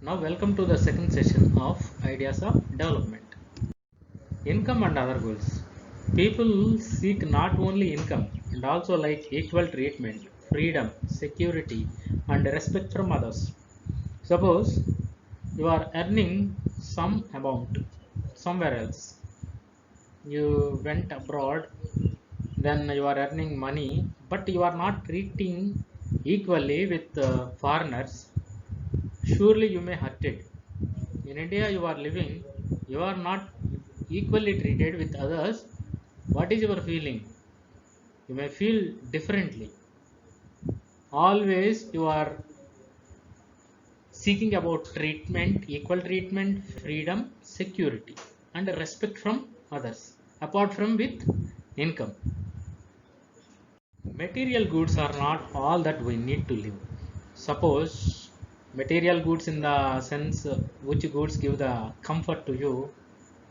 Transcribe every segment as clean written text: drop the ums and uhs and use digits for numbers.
Now, welcome to the second session of Ideas of Development. Income and other goals. People seek not only income and also like equal treatment, freedom, security, and respect from others. Suppose you are earning some amount somewhere else. You went abroad, then you are earning money, but you are not treating equally with foreigners. Surely you may hurt it. In India, you are living, you are not equally treated with others. What is your feeling? You may feel differently. Always you are seeking about treatment, equal treatment, freedom, security, and respect from others, apart from with income. Material goods are not all that we need to live. Suppose material goods in the sense which goods give the comfort to you.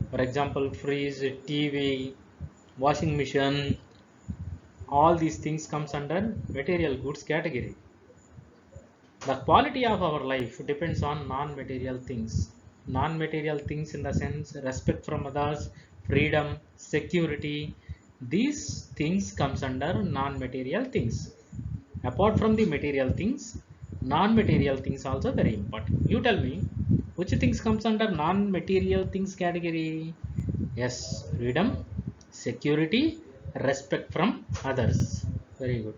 For example, fridge, TV, washing machine, all these things comes under material goods category. The quality of our life depends on non-material things. Non-material things in the sense respect from others, freedom, security. These things comes under non-material things. Apart from the material things, non-material things also very important. You tell me, which things comes under non-material things category? Yes, freedom, security, respect from others. Very good.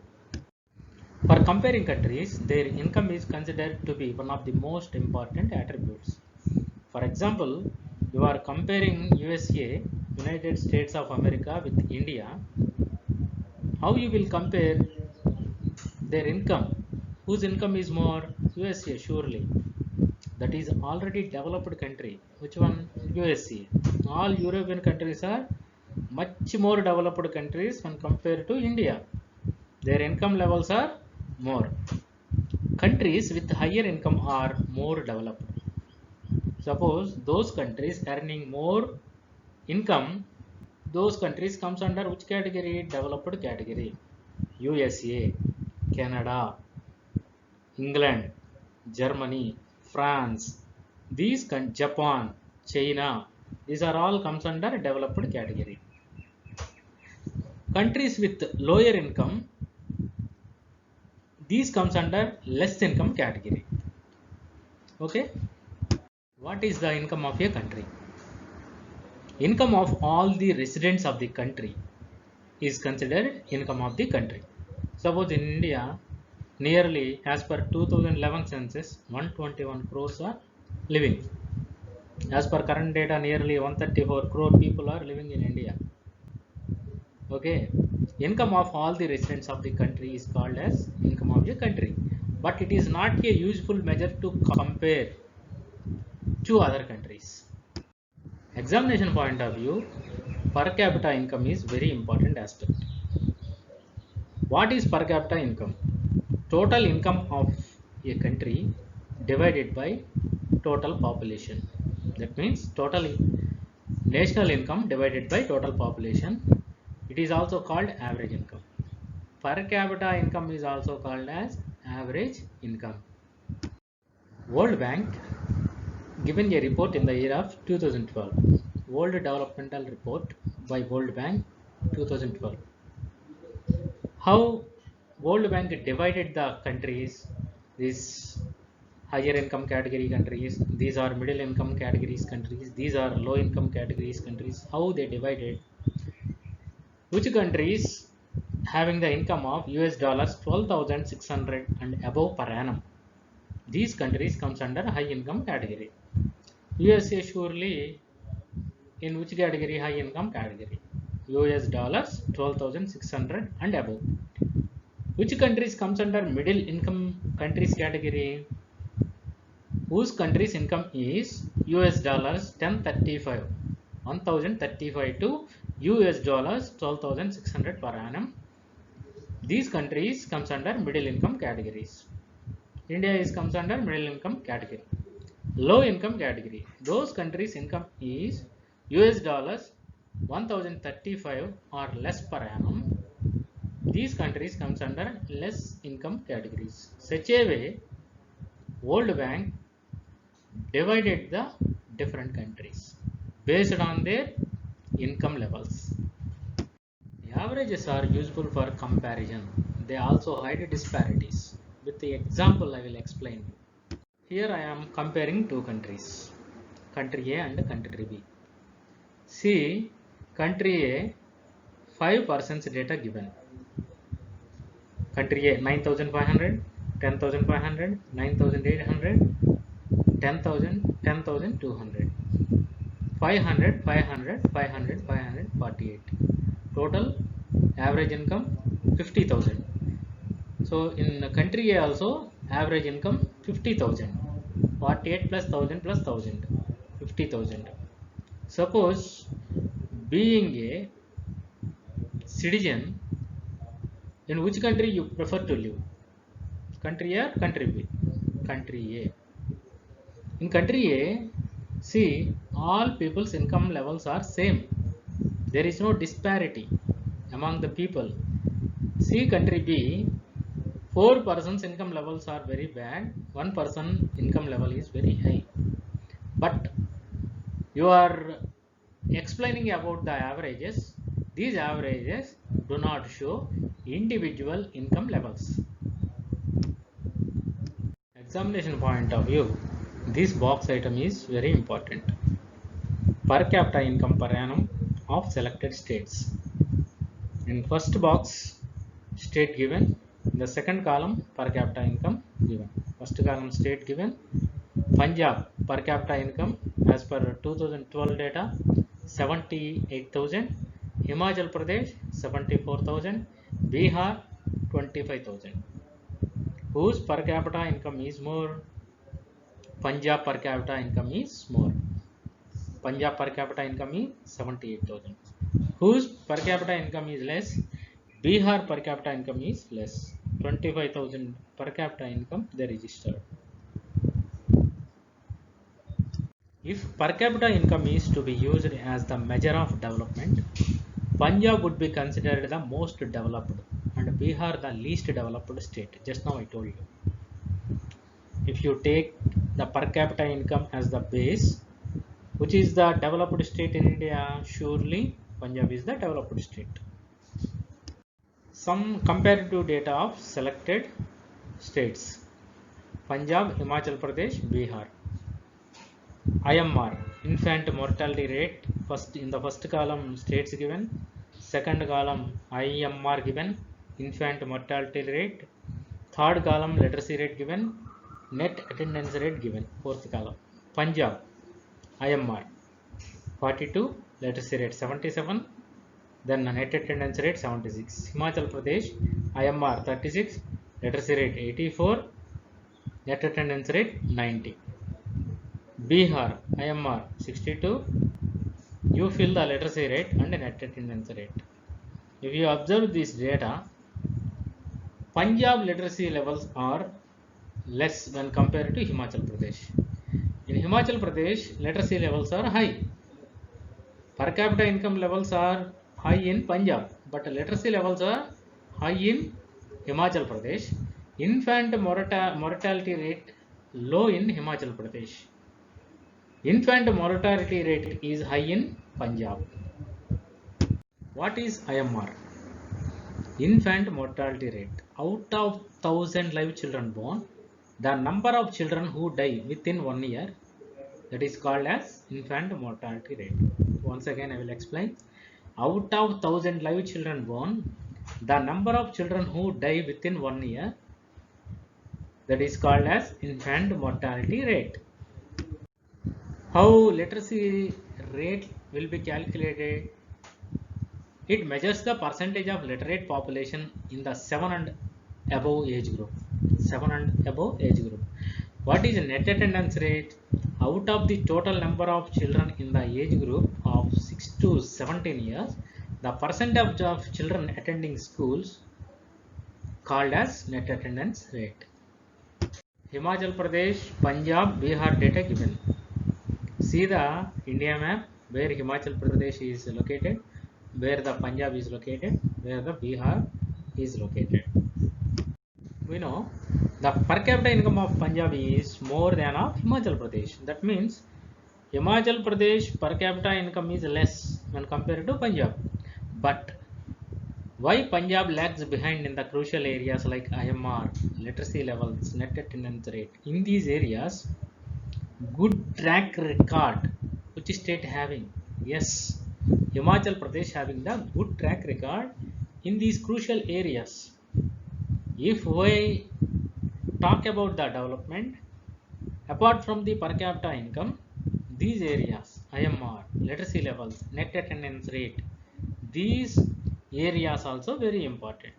For comparing countries, their income is considered to be one of the most important attributes. For example, you are comparing USA, United States of America with India. How you will compare their income? Whose income is more? USA, surely. That is already developed country. Which one? USA. All European countries are much more developed countries when compared to India. Their income levels are more. Countries with higher income are more developed. Suppose those countries earning more income, those countries comes under which category? Developed category. USA, Canada, England, Germany, France, Japan, China, these are all comes under developed category. Countries with lower income, these comes under less income category. Okay. What is the income of a country? Income of all the residents of the country is considered income of the country. Suppose in India, nearly as per 2011 census, 121 crores are living. As per current data, nearly 134 crore people are living in India. Okay, income of all the residents of the country is called as income of the country, but it is not a useful measure to compare to other countries. Examination point of view, per capita income is very important aspect. What is per capita income? Total income of a country divided by total population. That means total national income divided by total population. It is also called average income. Per capita income is also called as average income. World Bank given a report in the year of 2012. World Developmental Report by World Bank 2012. How World Bank divided the countries, these higher income category countries, these are middle income categories countries, these are low income categories countries, how they divided, which countries having the income of US dollars 12,600 and above per annum. These countries comes under high income category. USA surely in which category? High income category. US dollars 12,600 and above. Which countries comes under middle income countries category? Whose country's income is US dollars 1035, 1035 to US dollars 12,600 per annum. These countries comes under middle income categories. India is comes under middle income category. Low income category. Those countries income is US dollars 1035 or less per annum. These countries comes under less income categories. Such a way, World Bank divided the different countries based on their income levels. The averages are useful for comparison. They also hide disparities. With the example I will explain. Here I am comparing two countries, country A and country B. See, country A, 5 persons data given. Country A 9,500, 10,500, 9,800, 10,000, 10,200, 500, 500, 500, 548. Total average income 50,000. So in country A also average income 50,000. 48 plus 1000 plus 1000, 50,000. Suppose being a citizen, in which country you prefer to live? Country A or country B? Country A. In country A, see, all people's income levels are same. There is no disparity among the people. See, country B, 4 persons income levels are very bad, 1 person income level is very high. But you are explaining about the averages. These averages do not show individual income levels. Examination point of view, this box item is very important. Per capita income per annum of selected states. In first box, state given. In the second column, per capita income given. First column, state given. Punjab per capita income as per 2012 data 78,000, Himachal Pradesh 74,000, Bihar 25,000. Whose per capita income is more? Punjab per capita income is more. Punjab per capita income is 78,000. Whose per capita income is less? Bihar per capita income is less. 25,000 per capita income they registered. If per capita income is to be used as the measure of development, Punjab would be considered the most developed and Bihar the least developed state. Just now I told you. If you take the per capita income as the base, which is the developed state in India? Surely Punjab is the developed state. Some comparative data of selected states: Punjab, Himachal Pradesh, Bihar. IMR, infant mortality rate. First, in the first column, states given. Second column, IMR given, infant mortality rate. Third column, literacy rate given. Net attendance rate given. Fourth column, Punjab, IMR 42, literacy rate 77. Then net attendance rate 76. Himachal Pradesh, IMR 36, literacy rate 84, net attendance rate 90. Bihar, IMR 62. You fill the literacy rate and net attendance rate. If you observe this data, Punjab literacy levels are less when compared to Himachal Pradesh. In Himachal Pradesh, literacy levels are high. Per capita income levels are high in Punjab, but literacy levels are high in Himachal Pradesh. Infant mortality rate low in Himachal Pradesh. Infant mortality rate is high in Punjab. What is IMR? Infant mortality rate. Out of 1000 live children born, the number of children who die within 1 year, that is called as infant mortality rate. Once again I will explain. Out of 1000 live children born, the number of children who die within 1 year, that is called as infant mortality rate. How literacy rate will be calculated? It measures the percentage of literate population in the 7 and above age group. 7 and above age group. What is net attendance rate? Out of the total number of children in the age group of 6 to 17 years, the percentage of children attending schools called as net attendance rate. Himachal Pradesh, Punjab, Bihar data given. See the India map where Himachal Pradesh is located, where the Punjab is located, where the Bihar is located. We know The per capita income of Punjab is more than of Himachal Pradesh. That means Himachal Pradesh per capita income is less when compared to Punjab. But why Punjab lags behind in the crucial areas like IMR, literacy levels, net attendance rate? In these areas, good track record. Which state having? Yes, Himachal Pradesh having the good track record in these crucial areas. If we talk about the development, apart from the per capita income, these areas, IMR, literacy levels, net attendance rate, these areas also very important.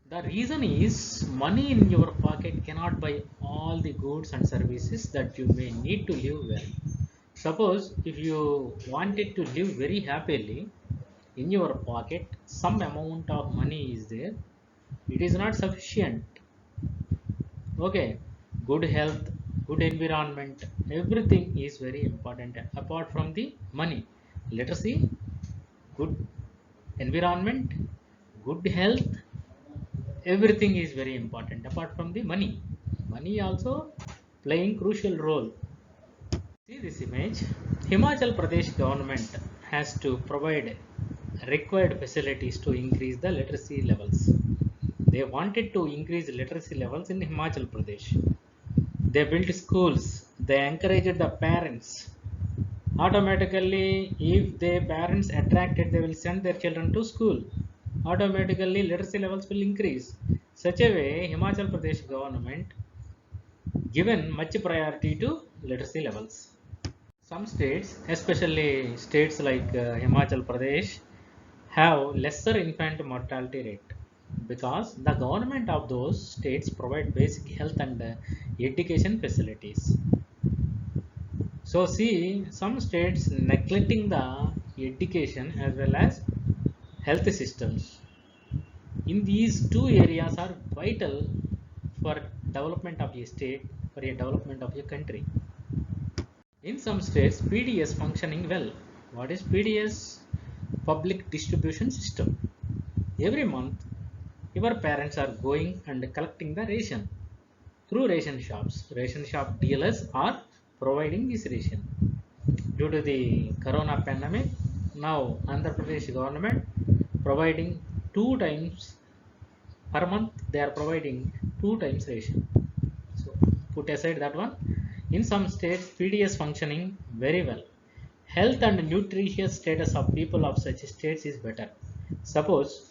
The reason is money in your pocket cannot buy all the goods and services that you may need to live well. Suppose if you wanted to live very happily, in your pocket some amount of money is there, it is not sufficient. Okay, good health, good environment, everything is very important apart from the money. Literacy, good environment, good health, everything is very important apart from the money. Money also playing crucial role. See this image. Himachal Pradesh government has to provide required facilities to increase the literacy levels. They wanted to increase literacy levels in Himachal Pradesh. They built schools. They encouraged the parents. Automatically, if the parents attracted, they will send their children to school. Automatically, literacy levels will increase. Such a way, Himachal Pradesh government given much priority to literacy levels. Some states, especially states like Himachal Pradesh, have lesser infant mortality rate because the government of those states provide basic health and education facilities. So see, some states neglecting the education as well as health systems. In these two areas are vital for development of a state, for a development of a country. In some states, PDS functioning well. What is PDS? Public distribution system. Every month, your parents are going and collecting the ration through ration shops. Ration shop dealers are providing this ration. Due to the corona pandemic, now Andhra Pradesh government providing 2 times per month. They are providing 2 times ration. So put aside that one. In some states, PDS functioning very well. Health and nutritious status of people of such states is better. Suppose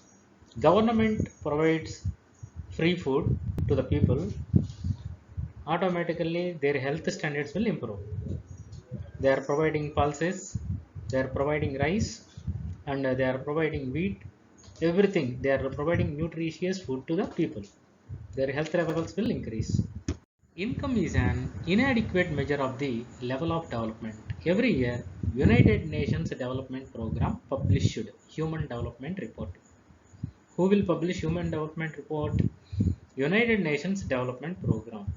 government provides free food to the people, automatically their health standards will improve. They are providing pulses, they are providing rice, and they are providing wheat, everything. They are providing nutritious food to the people. Their health levels will increase. Income is an inadequate measure of the level of development. Every year, United Nations Development Program published Human Development Report. Who will publish Human Development Report? United Nations Development Program.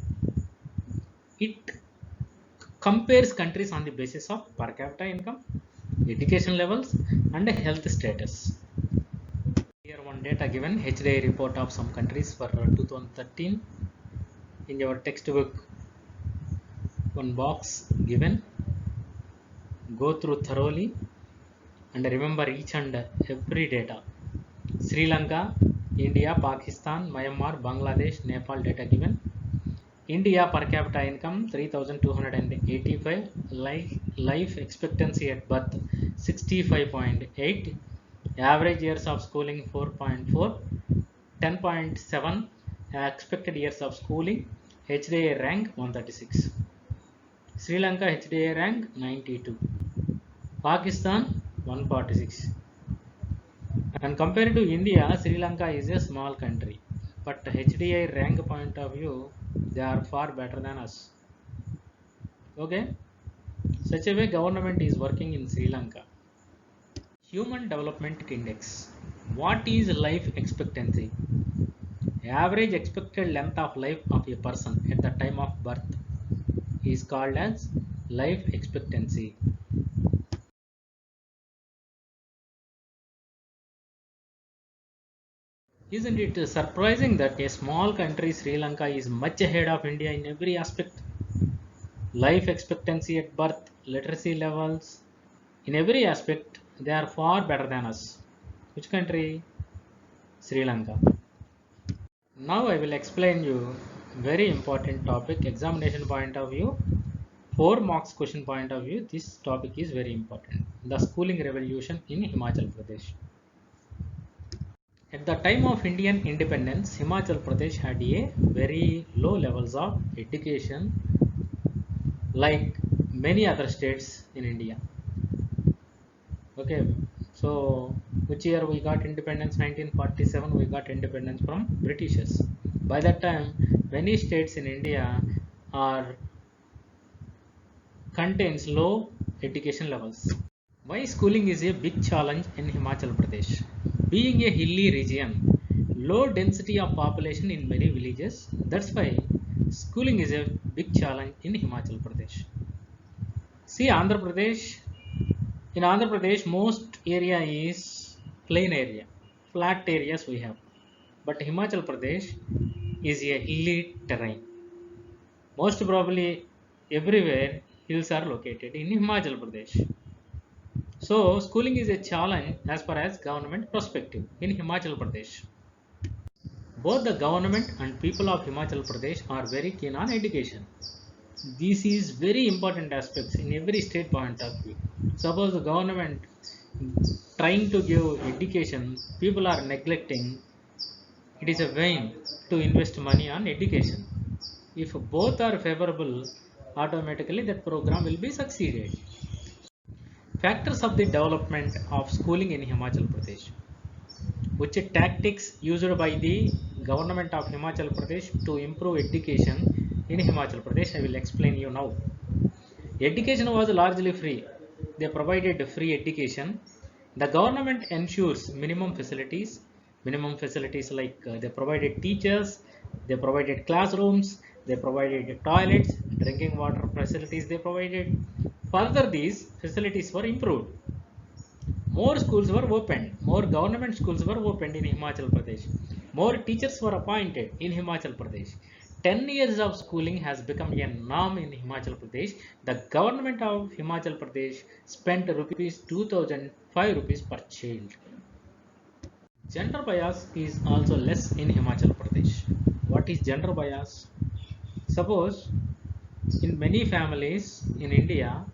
It compares countries on the basis of per capita income, education levels, and health status. Here one data given HDI report of some countries for 2013. In your textbook, one box given. Go through thoroughly and remember each and every data. Sri Lanka, India, Pakistan, Myanmar, Bangladesh, Nepal data given. India per capita income 3,285, life expectancy at birth 65.8, average years of schooling 4.4, 10.7 expected years of schooling, HDA rank 136. Sri Lanka HDA rank 92. Pakistan 146. And compared to India, Sri Lanka is a small country, but HDI rank point of view, they are far better than us. Okay, such a way government is working in Sri Lanka. Human Development Index. What is life expectancy? Average expected length of life of a person at the time of birth is called as life expectancy. Isn't it surprising that a small country, Sri Lanka, is much ahead of India in every aspect? Life expectancy at birth, literacy levels, in every aspect, they are far better than us. Which country? Sri Lanka. Now I will explain you very important topic, examination point of view, 4 marks question point of view. This topic is very important. The schooling revolution in Himachal Pradesh. At the time of Indian independence, Himachal Pradesh had a very low levels of education like many other states in India. Okay, so which year we got independence? 1947 we got independence from Britishers. By that time, many states in India are contains low education levels. Why schooling is a big challenge in Himachal Pradesh? Being a hilly region, low density of population in many villages, that's why schooling is a big challenge in Himachal Pradesh. See Andhra Pradesh, in Andhra Pradesh most area is plain area, flat areas we have. But Himachal Pradesh is a hilly terrain. Most probably everywhere hills are located in Himachal Pradesh. So schooling is a challenge as far as government perspective in Himachal Pradesh. Both the government and people of Himachal Pradesh are very keen on education. This is very important aspects in every state point of view. Suppose the government trying to give education, people are neglecting, it is a vain to invest money on education. If both are favorable, automatically that program will be succeeded. Factors of the development of schooling in Himachal Pradesh. Which tactics used by the government of Himachal Pradesh to improve education in Himachal Pradesh? I will explain you now. Education was largely free. They provided free education. The government ensures minimum facilities like they provided teachers, they provided classrooms, they provided toilets, drinking water facilities they provided. Further, these facilities were improved. More schools were opened, more government schools were opened in Himachal Pradesh, more teachers were appointed in Himachal Pradesh. 10 years of schooling has become a norm in Himachal Pradesh. The government of Himachal Pradesh spent rupees 2005 rupees per child. Gender bias is also less in Himachal Pradesh. What is gender bias? Suppose in many families in India,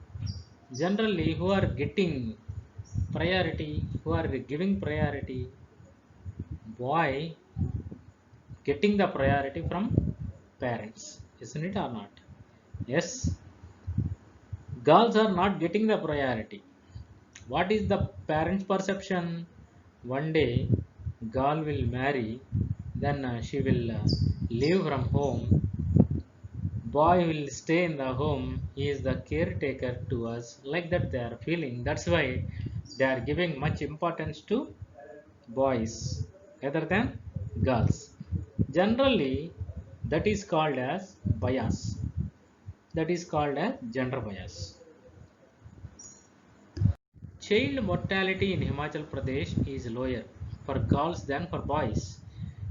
generally who are getting priority, who are giving priority, boy getting the priority from parents, isn't it or not? Yes, girls are not getting the priority. What is the parents perception? One day girl will marry, then she will leave from home, boy will stay in the home, he is the caretaker to us, like that they are feeling. That's why they are giving much importance to boys rather than girls. Generally, that is called as bias. That is called as gender bias. Child mortality in Himachal Pradesh is lower for girls than for boys.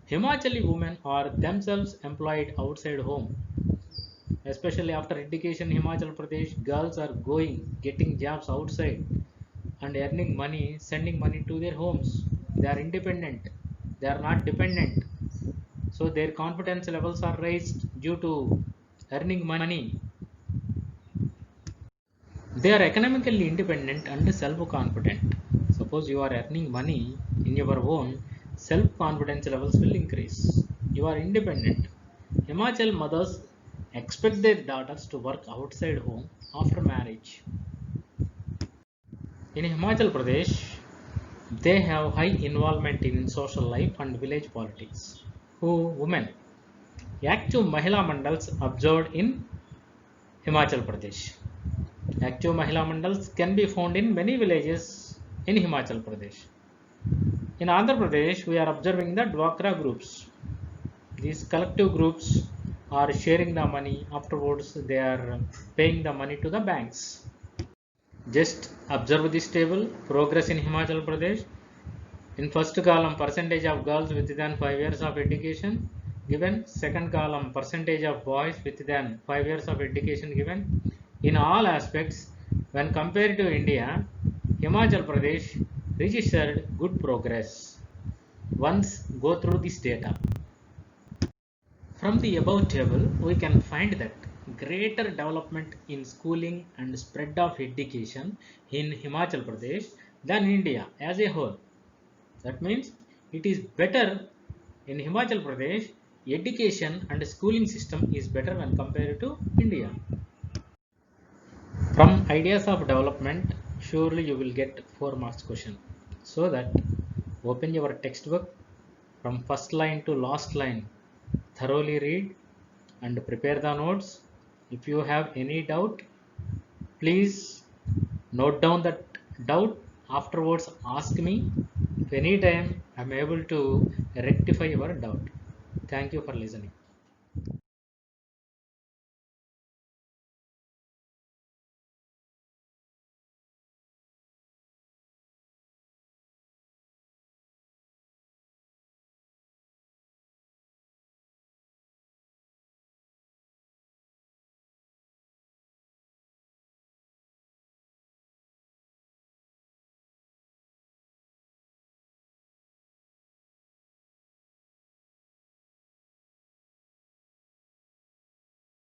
Himachali women are themselves employed outside home. Especially after education, Himachal Pradesh girls are going, getting jobs outside and earning money, sending money to their homes. They are independent. They are not dependent. So their confidence levels are raised due to earning money. They are economically independent and self-confident. Suppose you are earning money in your own, self-confidence levels will increase. You are independent. Himachal mothers expect their daughters to work outside home after marriage. In Himachal Pradesh, they have high involvement in social life and village politics. Who? Women. Active Mahila Mandals observed in Himachal Pradesh. Active Mahila Mandals can be found in many villages in Himachal Pradesh. In Andhra Pradesh, we are observing the Dwakra groups. These collective groups are sharing the money. Afterwards, they are paying the money to the banks. Just observe this table. Progress in Himachal Pradesh. In first column, percentage of girls with than 5 years of education given. Second column, percentage of boys with than 5 years of education given. In all aspects, when compared to India, Himachal Pradesh registered good progress. Once go through this data. From the above table, we can find that greater development in schooling and spread of education in Himachal Pradesh than India as a whole. That means it is better in Himachal Pradesh, education and schooling system is better when compared to India. From ideas of development, surely you will get 4 marks question. So that open your textbook from first line to last line, thoroughly read and prepare the notes. If you have any doubt, please note down that doubt. Afterwards, ask me. If any time I am able to rectify your doubt. Thank you for listening.